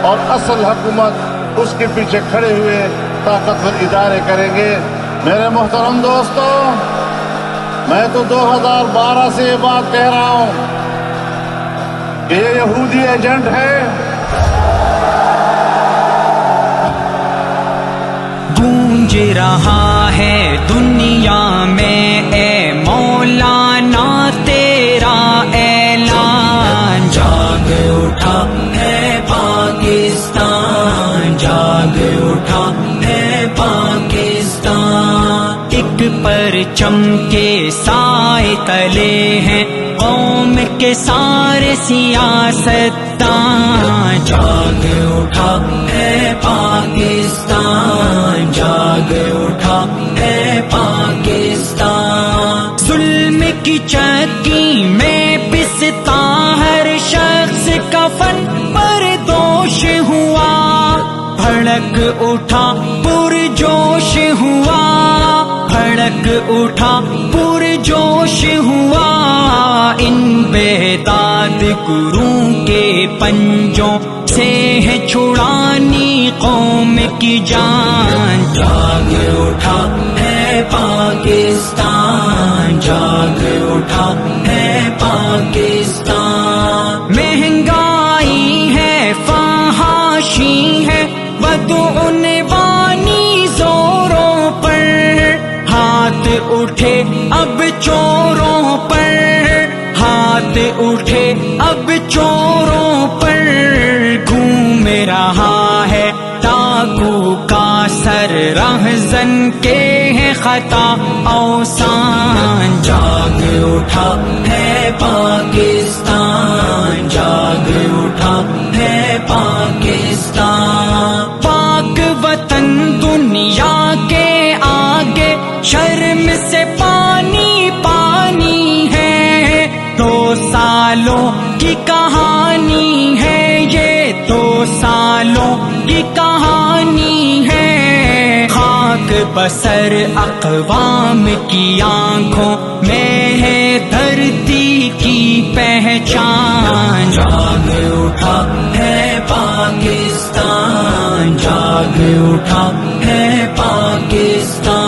اور اصل حکومت اس کے پیچھے کھڑے ہوئے طاقتور ادارے کریں گے۔ میرے محترم دوستو، میں تو 2012 سے یہ بات کہہ رہا ہوں کہ یہ یہودی ایجنٹ ہے۔ گونج رہا ہے دنیا میں اے مولانا تیرا اعلان، جاگ اٹھا ہے پاکستان، جاگ اٹھا ہے پاکستان۔ ایک پرچم کے سائے تلے ہیں قوم کے سارے سیاستدان، جاگ اٹھا ہے پاکستان، جاگ اٹھا ہے پاکستان۔ ظلم کی چکی میں پستا ہر شخص کفن پر دوش ہوا، بھڑک اٹھا پرجوش ہوا، بھڑک اٹھا پرجوش ہوا۔ ان بیداد گروہوں کے پنجوں سے ہے چھڑانی قوم کی جان، جاگ اٹھا ہے پاکستان، جاگ اٹھا ہے پاکستان۔ مہنگائی ہے، فحاشی ہے، بدعنوانی زوروں پر، ہاتھ اٹھے اب چوروں پر، ہاتھ اٹھے اب چوروں پر۔ گھوم رہا ہے ڈاکو کا سر، رہزن کے ہے خطا اوسان، جاگ اٹھا ہے پاکستان، جاگ اٹھا ہے پاکستان۔ پاک وطن دنیا کے آگے شرم سے پانی پانی ہے، 2 سالوں کی کہانی ہے یہ، 2 سالوں کی کہانی ہے۔ خاک بسر اقوام کی آنکھوں میں ہے دھرتی کی پہچان، جاگ اٹھا ہے پاکستان، جاگ اٹھا ہے پاکستان۔